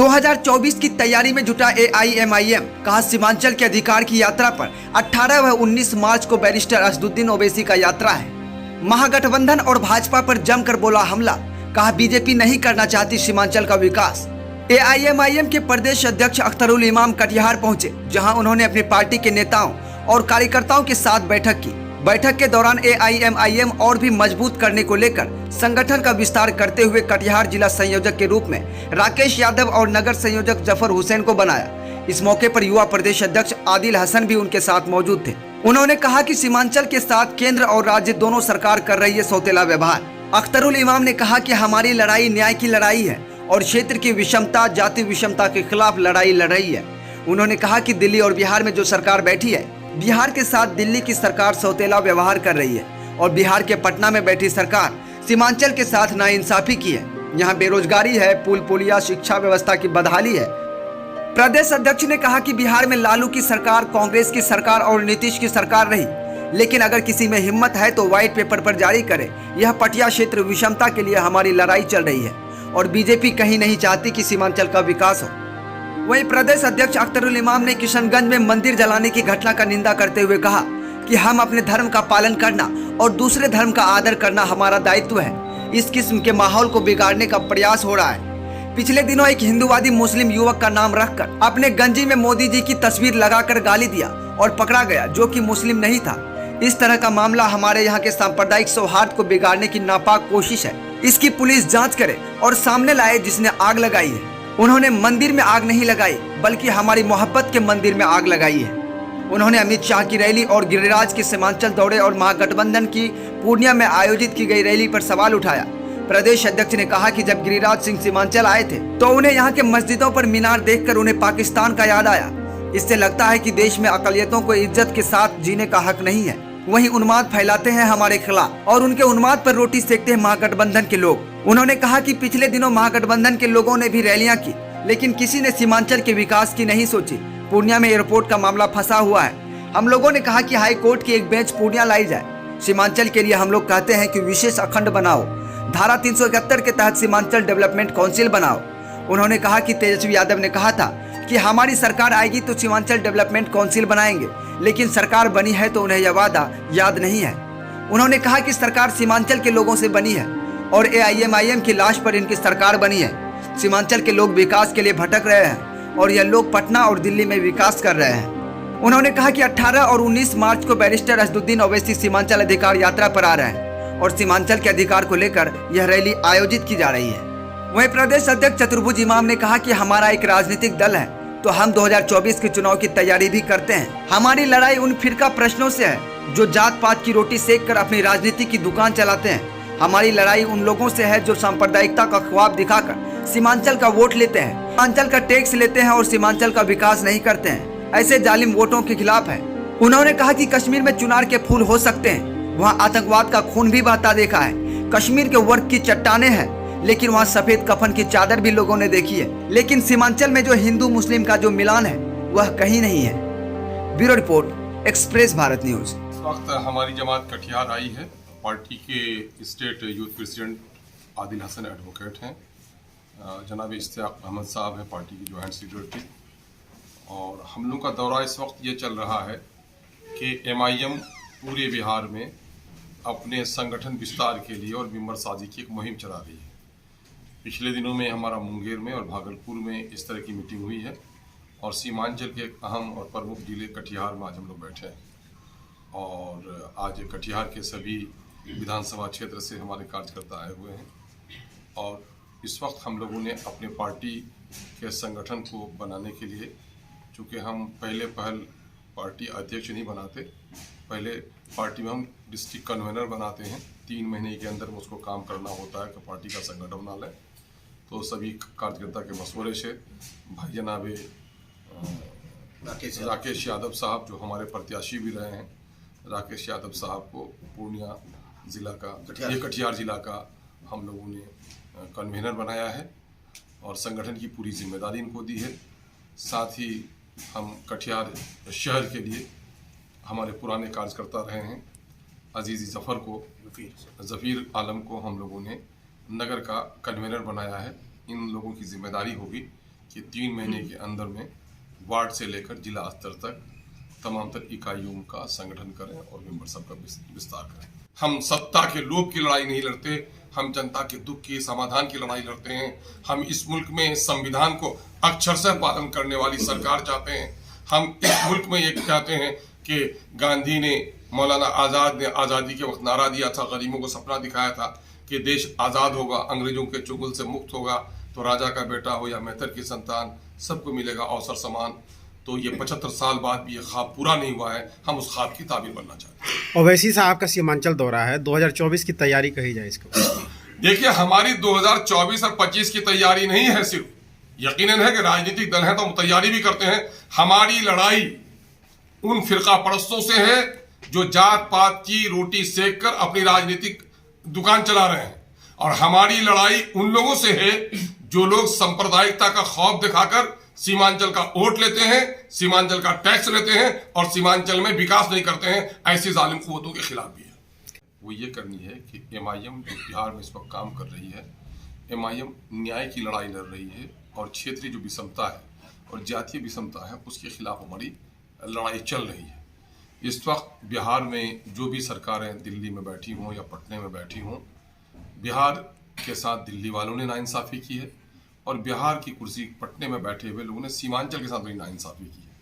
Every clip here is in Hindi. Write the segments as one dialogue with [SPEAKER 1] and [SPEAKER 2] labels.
[SPEAKER 1] 2024 की तैयारी में जुटा AIMIM कहा सीमांचल के अधिकार की यात्रा पर 18 व 19 मार्च को बैरिस्टर असदुद्दीन ओवैसी का यात्रा है। महागठबंधन और भाजपा पर जमकर बोला हमला, कहा बीजेपी नहीं करना चाहती सीमांचल का विकास। AIMIM के प्रदेश अध्यक्ष अख्तरुल इमाम कटिहार पहुंचे, जहां उन्होंने अपनी पार्टी के नेताओं और कार्यकर्ताओं के साथ बैठक की। बैठक के दौरान AIMIM और भी मजबूत करने को लेकर संगठन का विस्तार करते हुए कटिहार जिला संयोजक के रूप में राकेश यादव और नगर संयोजक जफर हुसैन को बनाया। इस मौके पर युवा प्रदेश अध्यक्ष आदिल हसन भी उनके साथ मौजूद थे। उन्होंने कहा कि सीमांचल के साथ केंद्र और राज्य दोनों सरकार कर रही है सौतेला व्यवहार। अख्तरुल इमाम ने कहा कि हमारी लड़ाई न्याय की लड़ाई है और क्षेत्र की विषमता, जाति विषमता के खिलाफ लड़ाई लड़ रही है। उन्होंने कहा कि दिल्ली और बिहार में जो सरकार बैठी है, बिहार के साथ दिल्ली की सरकार सौतेला व्यवहार कर रही है और बिहार के पटना में बैठी सरकार सीमांचल के साथ नाइंसाफी की है। यहाँ बेरोजगारी है, पुल पुलिया, शिक्षा व्यवस्था की बदहाली है। प्रदेश अध्यक्ष ने कहा कि बिहार में लालू की सरकार, कांग्रेस की सरकार और नीतीश की सरकार रही, लेकिन अगर किसी में हिम्मत है तो व्हाइट पेपर पर जारी करे। यह पटिया क्षेत्र विषमता के लिए हमारी लड़ाई चल रही है और बीजेपी कहीं नहीं चाहती कि सीमांचल का विकास हो। वहीं प्रदेश अध्यक्ष अख्तरुल इमाम ने किशनगंज में मंदिर जलाने की घटना का निंदा करते हुए कहा कि हम अपने धर्म का पालन करना और दूसरे धर्म का आदर करना हमारा दायित्व है। इस किस्म के माहौल को बिगाड़ने का प्रयास हो रहा है। पिछले दिनों एक हिंदूवादी मुस्लिम युवक का नाम रखकर अपने गंजी में मोदी जी की तस्वीर लगाकर गाली दिया और पकड़ा गया, जो कि मुस्लिम नहीं था। इस तरह का मामला हमारे यहाँ के सांप्रदायिक सौहार्द को बिगाड़ने की नापाक कोशिश है। इसकी पुलिस जांच करे और सामने लाए जिसने आग लगाई है। उन्होंने मंदिर में आग नहीं लगाई, बल्कि हमारी मोहब्बत के मंदिर में आग लगाई है। उन्होंने अमित शाह की रैली और गिरिराज के सीमांचल दौरे और महागठबंधन की पूर्णिया में आयोजित की गई रैली पर सवाल उठाया। प्रदेश अध्यक्ष ने कहा कि जब गिरिराज सिंह सीमांचल आए थे तो उन्हें यहाँ के मस्जिदों पर मीनार देखकर उन्हें पाकिस्तान का याद आया। इससे लगता है कि देश में अकलियतों को इज्जत के साथ जीने का हक नहीं है। वहीं उन्माद फैलाते हैं हमारे खिलाफ और उनके उन्माद पर रोटी सेकते हैं महागठबंधन के लोग। उन्होंने कहा कि पिछले दिनों महागठबंधन के लोगों ने भी रैलियां की, लेकिन किसी ने सीमांचल के विकास की नहीं सोची। पूर्णिया में एयरपोर्ट का मामला फंसा हुआ है। हम लोगों ने कहा कि हाई कोर्ट की एक बेंच पूर्णिया लाई जाए। सीमांचल के लिए हम लोग कहते हैं कि विशेष अखंड बनाओ, धारा 371 के तहत सीमांचल डेवलपमेंट काउंसिल बनाओ। उन्होंने कहा कि तेजस्वी यादव ने कहा था कि हमारी सरकार आएगी तो सीमांचल डेवलपमेंट काउंसिल बनाएंगे, लेकिन सरकार बनी है तो उन्हें यह वादा याद नहीं है। उन्होंने कहा कि सरकार सीमांचल के लोगों से बनी है और AIMIM की लाश पर इनकी सरकार बनी है। सीमांचल के लोग विकास के लिए भटक रहे हैं और यह लोग पटना और दिल्ली में विकास कर रहे हैं। उन्होंने कहा कि 18 और 19 मार्च को बैरिस्टर असदुद्दीन ओवैसी सीमांचल अधिकार यात्रा पर आ रहे हैं और सीमांचल के अधिकार को लेकर यह रैली आयोजित की जा रही है। वहीं प्रदेश अध्यक्ष चतुर्भुज इमाम ने कहा कि हमारा एक राजनीतिक दल है तो हम 2024 के चुनाव की तैयारी भी करते हैं। हमारी लड़ाई उन फिरका प्रश्नों से है जो जात पात की रोटी सेक कर अपनी राजनीति की दुकान चलाते हैं। हमारी लड़ाई उन लोगों से है जो सांप्रदायिकता का ख्वाब दिखाकर सीमांचल का वोट लेते हैं, सीमांचल का टैक्स लेते हैं और सीमांचल का विकास नहीं करते हैं। ऐसे जालिम वोटों के खिलाफ है। उन्होंने कहा कि कश्मीर में चुनार के फूल हो सकते हैं, वहाँ आतंकवाद का खून भी बहता देखा है। कश्मीर के वर्ग की चट्टाने हैं, लेकिन वहाँ सफेद कफन की चादर भी लोगों ने देखी है। लेकिन सीमांचल में जो हिंदू मुस्लिम का जो मिलान है वह कहीं नहीं है। Bureau report, express Bharat news.
[SPEAKER 2] इस वक्त हमारी जमात कटिहार आई है। पार्टी के state youth president Adil Hasan advocate हैं, जनाब इश्तियाक अहमद साहब हैं पार्टी की जॉइंट सेक्रेटरी। और हम लोग का दौरा इस वक्त ये चल रहा है कि MIM पूरे बिहार में अपने संगठन विस्तार के लिए और मेंबर साजी की एक मुहिम चला रही है। पिछले दिनों में हमारा मुंगेर में और भागलपुर में इस तरह की मीटिंग हुई है और सीमांचल के एक अहम और प्रमुख जिले कटिहार में आज हम लोग बैठे हैं। और आज कटिहार के सभी विधानसभा क्षेत्र से हमारे कार्यकर्ता आए हुए हैं और इस वक्त हम लोगों ने अपने पार्टी के संगठन को बनाने के लिए, चूँकि हम पहले पहल पार्टी अध्यक्ष नहीं बनाते, पहले पार्टी में हम डिस्ट्रिक्ट कन्वेनर बनाते हैं। 3 महीने के अंदर उसको काम करना होता है कि पार्टी का संगठन बना लें। तो सभी कार्यकर्ता के मशवरे से भाई जनाब राकेश यादव साहब, जो हमारे प्रत्याशी भी रहे हैं, राकेश यादव साहब को पूर्णिया जिला का, कटिहार जिला का हम लोगों ने कन्वेनर बनाया है और संगठन की पूरी जिम्मेदारी इनको दी है। साथ ही हम कटिहार शहर के लिए हमारे पुराने कार्यकर्ता रहे हैं अजीज़ जफ़र को, ज़फ़ीर आलम को हम लोगों ने नगर का कन्वेनर बनाया है। इन लोगों की जिम्मेदारी होगी कि 3 महीने के अंदर में वार्ड से लेकर जिला स्तर तक तमाम तर इकाइयों का संगठन करें और मेंबरशिप का विस्तार करें। हम सत्ता के लोभ की लड़ाई नहीं लड़ते, हम जनता के दुख की समाधान की लड़ाई लड़ते हैं। हम इस मुल्क में संविधान को अक्षरशः पालन करने वाली सरकार चाहते हैं। हम इस मुल्क में ये चाहते हैं कि गांधी ने, मौलाना आज़ाद ने आज़ादी के वक्त नारा दिया था, गरीबों को सपना दिखाया था कि देश आज़ाद होगा, अंग्रेजों के चुंगल से मुक्त होगा, तो राजा का बेटा हो या मेहतर की संतान, सबको मिलेगा अवसर समान। तो ये 75 साल बाद भी ये ख्वाब पूरा नहीं हुआ है। हम उस ख्वाब की ताबीर बनना चाहते हैं।
[SPEAKER 3] ओवैसी साहब का सीमांचल दौरा है, 2024 की तैयारी कही जाए इसको।
[SPEAKER 2] देखिए, हमारी 2024 और 25 की तैयारी नहीं है सिर्फ, यकीनन है कि राजनीतिक दल है तो हम तैयारी भी करते हैं। हमारी लड़ाई उन फिरका परस्तों से है जो जात पात की रोटी सेक कर अपनी राजनीतिक दुकान चला रहे हैं, और हमारी लड़ाई उन लोगों से है जो लोग सांप्रदायिकता का खौफ दिखाकर सीमांचल का वोट लेते हैं, सीमांचल का टैक्स लेते हैं और सीमांचल में विकास नहीं करते हैं। ऐसी जालिम कुव्वतों के खिलाफ भी है। वो ये करनी है कि MIM जो बिहार में इस वक्त काम कर रही है, MIM न्याय की लड़ाई लड़ रही है और क्षेत्रीय जो विषमता है और जातीय विषमता है उसके खिलाफ हमारी लड़ाई चल रही है। इस वक्त बिहार में जो भी सरकारें दिल्ली में बैठी हों या पटने में बैठी हों, बिहार के साथ दिल्ली वालों ने नाइंसाफ़ी की है और बिहार की कुर्सी पटने में बैठे हुए लोगों ने सीमांचल के साथ भी नाइंसाफ़ी की है।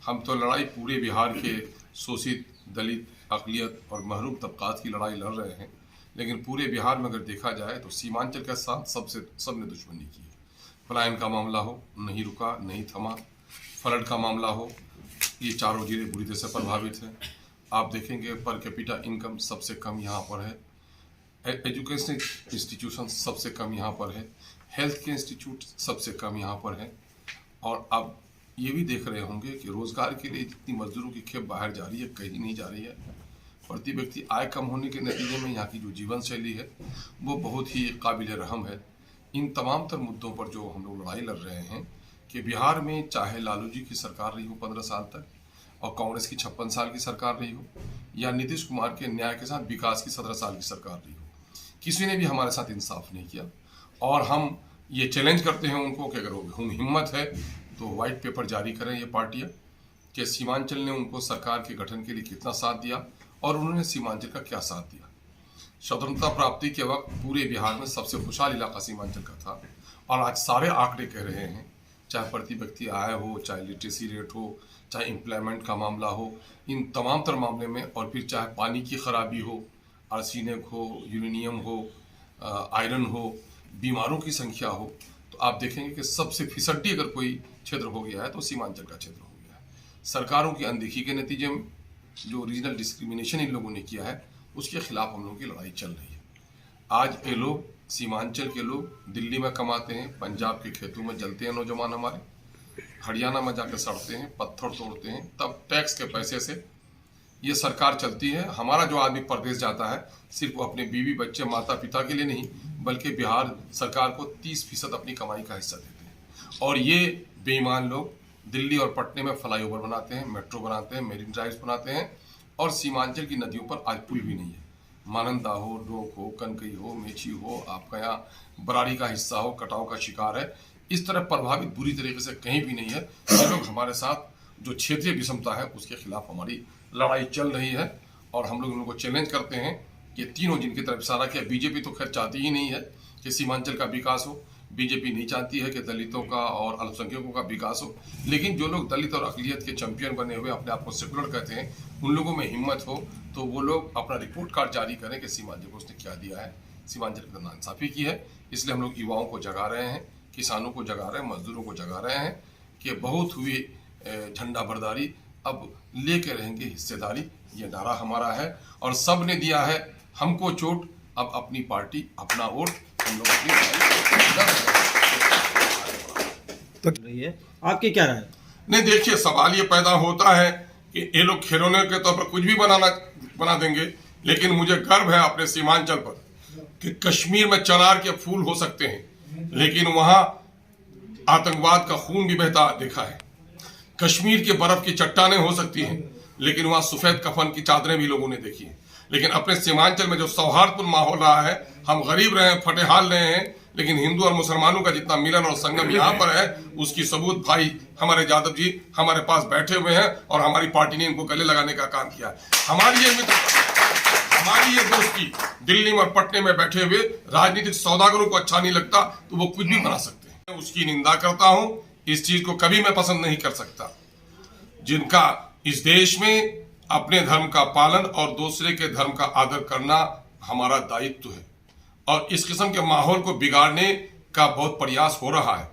[SPEAKER 2] हम तो लड़ाई पूरे बिहार के शोषित, दलित, अक़लियत और महरूम तबक़ात की लड़ाई लड़ रहे हैं, लेकिन पूरे बिहार में अगर देखा जाए तो सीमांचल के साथ सबने दुश्मनी की है। पलायन का मामला हो, नहीं रुका, नहीं थमा, फ्लड का मामला हो, ये चारों जिले बुरी तरह से प्रभावित हैं। आप देखेंगे पर कैपिटा इनकम सबसे कम यहाँ पर है, एजुकेशन इंस्टीट्यूशन सबसे कम यहाँ पर है, हेल्थ के इंस्टीट्यूट सबसे कम यहाँ पर है। और अब ये भी देख रहे होंगे कि रोज़गार के लिए जितनी मजदूरों की खेप बाहर जा रही है, कहीं नहीं जा रही है। प्रति व्यक्ति आय कम होने के नतीजे में यहाँ की जो जीवन शैली है वो बहुत ही काबिल रहम है। इन तमाम तर मुद्दों पर जो हम लोग लड़ाई लड़ रहे हैं कि बिहार में चाहे लालू जी की सरकार रही हो 15 साल तक और कांग्रेस की 56 साल की सरकार रही हो, या नीतीश कुमार के न्याय के साथ विकास की 17 साल की सरकार रही हो, किसी ने भी हमारे साथ इंसाफ नहीं किया। और हम ये चैलेंज करते हैं उनको कि अगर हम हिम्मत है तो वाइट पेपर जारी करें ये पार्टियां कि सीमांचल ने उनको सरकार के गठन के लिए कितना साथ दिया और उन्होंने सीमांचल का क्या साथ दिया। स्वतंत्रता प्राप्ति के वक्त पूरे बिहार में सबसे खुशहाल इलाका सीमांचल का था, और आज सारे आंकड़े कह रहे हैं, चाहे प्रति व्यक्ति आय हो, चाहे लिटरेसी रेट हो, चाहे एम्प्लॉयमेंट का मामला हो, इन तमाम तर मामले में, और फिर चाहे पानी की खराबी हो, आर्सेनिक हो, यूरेनियम हो, आयरन हो, बीमारों की संख्या हो, तो आप देखेंगे कि सबसे फिसड्डी अगर कोई क्षेत्र हो गया है तो सीमांचल का क्षेत्र हो गया है। सरकारों की अनदेखी के नतीजे में जो रीजनल डिस्क्रिमिनेशन इन लोगों ने किया है उसके खिलाफ हम लोगों की लड़ाई चल रही है। आज ये लोग, सीमांचल के लोग दिल्ली में कमाते हैं, पंजाब के खेतों में जलते हैं नौजवान हमारे, हरियाणा में जाकर सड़ते हैं, पत्थर तोड़ते हैं, तब टैक्स के पैसे से ये सरकार चलती है। हमारा जो आदमी प्रदेश जाता है सिर्फ वो अपने बीवी बच्चे माता पिता के लिए नहीं, बल्कि बिहार सरकार को 30% अपनी कमाई का हिस्सा देते हैं। और ये बेईमान लोग दिल्ली और पटने में फ्लाईओवर बनाते हैं, मेट्रो बनाते हैं, मेरीन ड्राइव्स बनाते हैं, और सीमांचल की नदियों पर आज पुल भी नहीं है। मानंदा हो, डोक हो, कनकई हो, मेची हो, आपका यहाँ बराड़ी का हिस्सा हो, कटाव का शिकार है। इस तरह प्रभावित बुरी तरीके से कहीं भी नहीं है। ये लोग हमारे साथ जो क्षेत्रीय विषमता है उसके खिलाफ हमारी लड़ाई चल रही है, और हम लोग उनको चैलेंज करते हैं कि तीनों जिनकी तरफ इशारा किया। बीजेपी तो खैर चाहती ही नहीं है कि सीमांचल का विकास हो, बीजेपी नहीं चाहती है कि दलितों का और अल्पसंख्यकों का विकास हो, लेकिन जो लोग दलित और अक़लियत के चैंपियन बने हुए अपने आप को सेकुलर कहते हैं, उन लोगों में हिम्मत हो तो वो लोग अपना रिपोर्ट कार्ड जारी करें कि सीमांचल को उसने क्या दिया है, सीमांचल की नाइंसाफ़ी की है। इसलिए हम लोग युवाओं को जगा रहे हैं, किसानों को जगा रहे हैं, मजदूरों को जगा रहे हैं कि बहुत हुई झंडा बरदारी, अब लेके रहेंगे हिस्सेदारी। ये नारा हमारा है और सब ने दिया है हमको चोट, अब अपनी पार्टी अपना वोट, हम लोग
[SPEAKER 3] तो रही है। आपकी क्या राय है?
[SPEAKER 2] नहीं, देखिए, सवाल ये पैदा होता है कि ये लोग खिलौने के तौर पर कुछ भी बना देंगे, लेकिन मुझे गर्व है अपने सीमांचल पर कि कश्मीर में चनार के फूल हो सकते हैं, लेकिन वहां आतंकवाद का खून भी बहता देखा है। कश्मीर के बर्फ की चट्टानें हो सकती हैं, लेकिन वहां सफेद कफन की चादरें भी लोगों ने देखी हैं। लेकिन अपने सीमांचल में जो सौहार्दपूर्ण माहौल रहा है, हम गरीब रहे हैं, फटेहाल रहे हैं, लेकिन हिंदू और मुसलमानों का जितना मिलन और संगम यहाँ पर है, उसकी सबूत भाई हमारे यादव जी हमारे पास बैठे हुए हैं और हमारी पार्टी ने इनको गले लगाने का काम किया। हमारी ये मित्रता, हमारी ये दोस्ती दिल्ली में और पटने में बैठे हुए राजनीतिक सौदागरों को अच्छा नहीं लगता तो वो कुछ भी बना सकते हैं। उसकी निंदा करता हूं, इस चीज को कभी मैं पसंद नहीं कर सकता। जिनका इस देश में अपने धर्म का पालन और दूसरे के धर्म का आदर करना हमारा दायित्व है, और इस किस्म के माहौल को बिगाड़ने का बहुत प्रयास हो रहा है।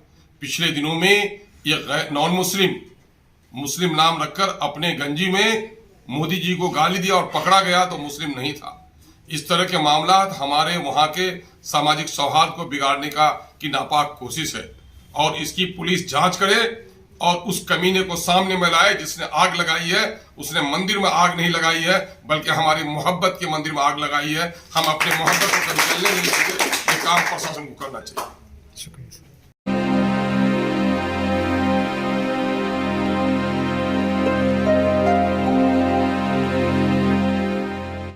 [SPEAKER 2] पिछले दिनों में ये नॉन मुस्लिम नाम रखकर अपने गंजी में मोदी जी को गाली दिया और पकड़ा गया तो मुस्लिम नहीं था। इस तरह के मामला हमारे वहां के सामाजिक सौहार्द को बिगाड़ने की नापाक कोशिश है, और इसकी पुलिस जांच करे और उस कमीने को सामने में लाए जिसने आग लगाई है। उसने मंदिर में आग नहीं लगाई है, बल्कि हमारी मोहब्बत के मंदिर में आग लगाई है। हम अपने मोहब्बत को निकलने नहीं देंगे। ये काम प्रशासन को करना चाहिए।
[SPEAKER 3] शुक्रिया।